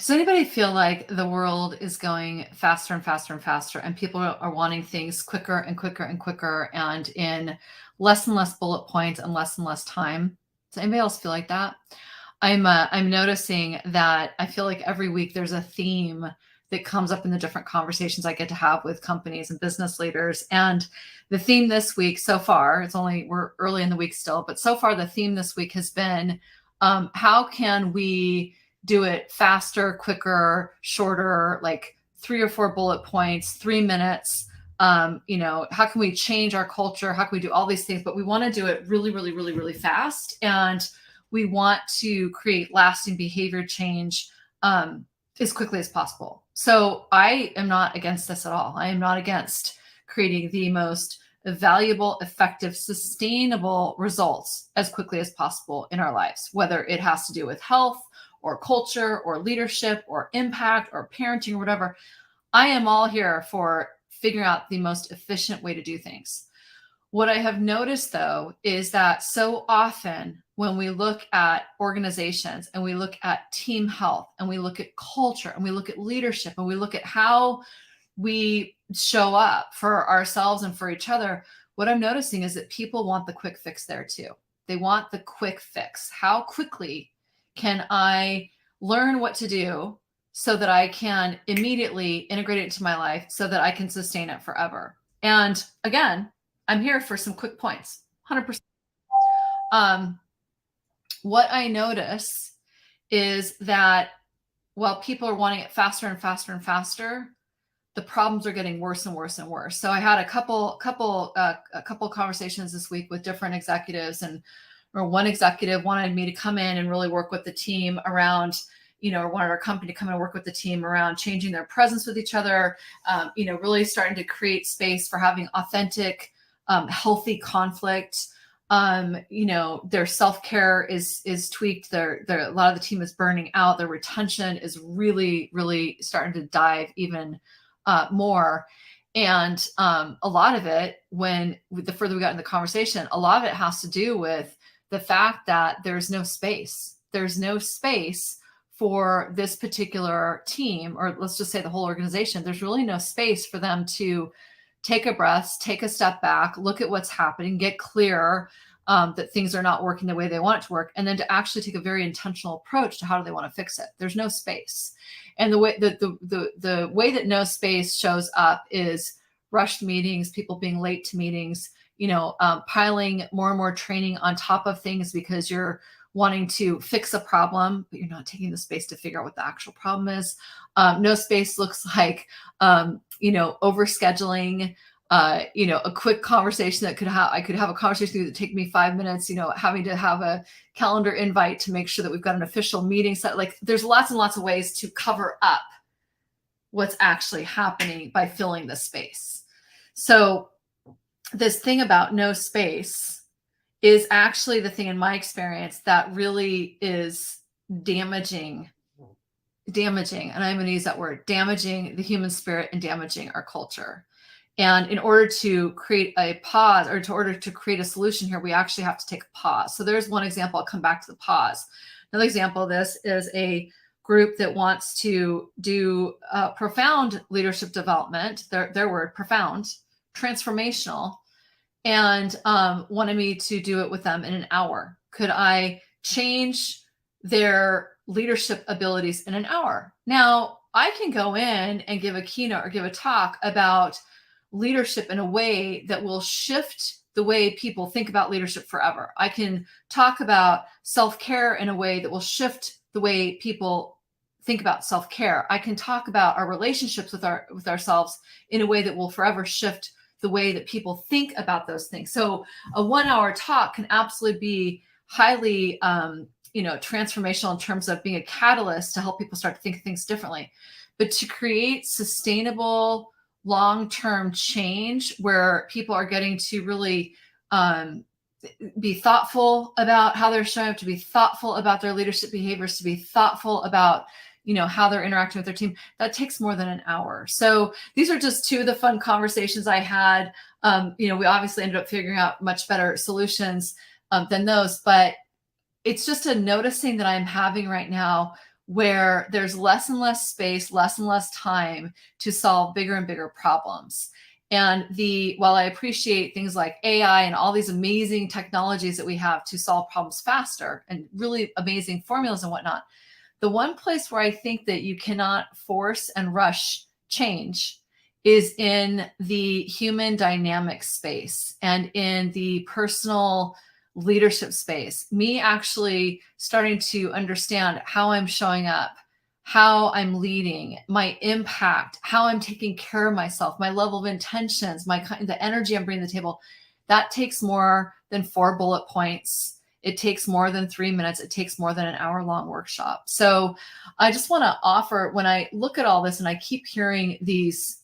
Does anybody feel like the world is going faster and faster and faster, and people are wanting things quicker and quicker and quicker, and in less and less bullet points and less time? Does anybody else feel like that? I'm noticing that I feel like every week there's a theme that comes up in the different conversations I get to have with companies and business leaders. And the theme this week so far, we're early in the week still, but so far the theme this week has been how can we do it faster, quicker, shorter, like 3 or 4 bullet points, 3 minutes. How can we change our culture? How can we do all these things? But we want to do it really, really, really, really fast. And we want to create lasting behavior change as quickly as possible. So I am not against this at all. I am not against creating the most valuable, effective, sustainable results as quickly as possible in our lives, whether it has to do with health or culture or leadership or impact or parenting or whatever. I am all here for figuring out the most efficient way to do things. What I have noticed, though, is that so often when we look at organizations and we look at team health and we look at culture and we look at leadership and we look at how we show up for ourselves and for each other, what I'm noticing is that people want the quick fix there too. They want the quick fix. How quickly can I learn what to do so that I can immediately integrate it into my life so that I can sustain it forever? And again, I'm here for some quick points, 100%. What I notice is that while people are wanting it faster and faster and faster, the problems are getting worse and worse and worse. So I had a couple conversations this week with different executives, or one executive wanted me to come in and really work with the team around, or wanted our company to come and work with the team around changing their presence with each other, really starting to create space for having authentic, healthy conflict. Their self-care is tweaked. A lot of the team is burning out. Their retention is really, really starting to dive even more. And a lot of it, the further we got in the conversation, a lot of it has to do with the fact that there's no space. There's no space for this particular team, or let's just say the whole organization. There's really no space for them to take a breath, take a step back, look at what's happening, get clear that things are not working the way they want it to work, and then to actually take a very intentional approach to how do they want to fix it. There's no space. And the way that no space shows up is rushed meetings, people being late to meetings, piling more and more training on top of things because you're wanting to fix a problem, but you're not taking the space to figure out what the actual problem is. No space looks like, overscheduling, a quick conversation that I could have a conversation that would take me 5 minutes, having to have a calendar invite to make sure that we've got an official meeting set. Like there's lots and lots of ways to cover up what's actually happening by filling the space. So this thing about no space is actually the thing in my experience that really is damaging, and I'm going to use that word, damaging the human spirit and damaging our culture. And in order to create a pause, or in order to create a solution here, we actually have to take a pause. So there's one example. I'll come back to the pause. Another example of this is a group that wants to do profound leadership development, their word, profound, transformational, and wanted me to do it with them in an hour. Could I change their leadership abilities in an hour? Now, I can go in and give a keynote or give a talk about leadership in a way that will shift the way people think about leadership forever. I can talk about self-care in a way that will shift the way people think about self-care. I can talk about our relationships with ourselves in a way that will forever shift the way that people think about those things. So a 1-hour talk can absolutely be highly transformational in terms of being a catalyst to help people start to think things differently. But to create sustainable long-term change where people are getting to really be thoughtful about how they're showing up, to be thoughtful about their leadership behaviors, to be thoughtful about how they're interacting with their team, that takes more than an hour. So these are just two of the fun conversations I had. We obviously ended up figuring out much better solutions than those, but it's just a noticing that I'm having right now where there's less and less space, less and less time to solve bigger and bigger problems. And while I appreciate things like AI and all these amazing technologies that we have to solve problems faster and really amazing formulas and whatnot, the one place where I think that you cannot force and rush change is in the human dynamic space and in the personal leadership space. Me actually starting to understand how I'm showing up, how I'm leading, my impact, how I'm taking care of myself, my level of intentions, the energy I'm bringing to the table. That takes more than 4 bullet points. It takes more than 3 minutes. It takes more than an hour-long workshop. So I just want to offer, when I look at all this and I keep hearing these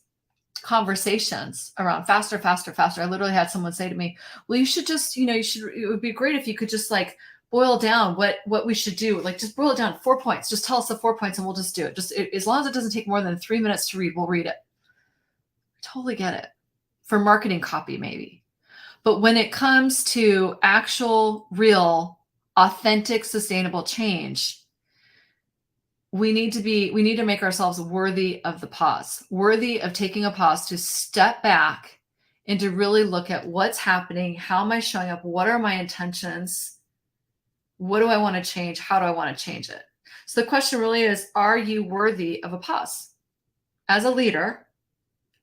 conversations around faster, faster, faster. I literally had someone say to me, well, you should just, it would be great if you could just like boil down what we should do. Like just boil it down 4 points. Just tell us the 4 points and we'll just do it. As long as it doesn't take more than 3 minutes to read, we'll read it. I totally get it. For marketing copy, maybe. But when it comes to actual, real, authentic, sustainable change, we need to make ourselves worthy of the pause, worthy of taking a pause to step back and to really look at what's happening. How am I showing up? What are my intentions? What do I want to change? How do I want to change it? So the question really is, are you worthy of a pause? As a leader,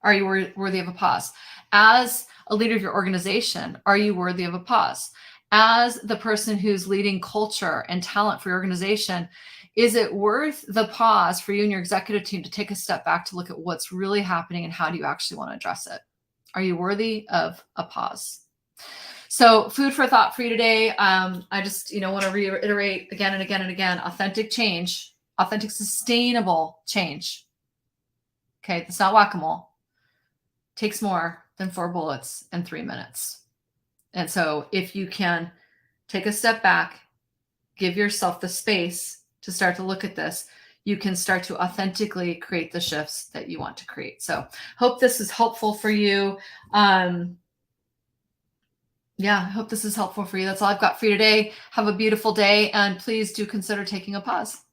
are you worthy of a pause? As a leader of your organization, are you worthy of a pause? As the person who's leading culture and talent for your organization, is it worth the pause for you and your executive team to take a step back to look at what's really happening and how do you actually want to address it? Are you worthy of a pause? So food for thought for you today. I just, want to reiterate again and again and again, authentic change, authentic, sustainable change. Okay. It's not whack-a-mole. Takes more than 4 bullets and 3 minutes. And so if you can take a step back, give yourself the space to start to look at this, you can start to authentically create the shifts that you want to create. So hope this is helpful for you. I hope this is helpful for you. That's all I've got for you today. Have a beautiful day, and please do consider taking a pause.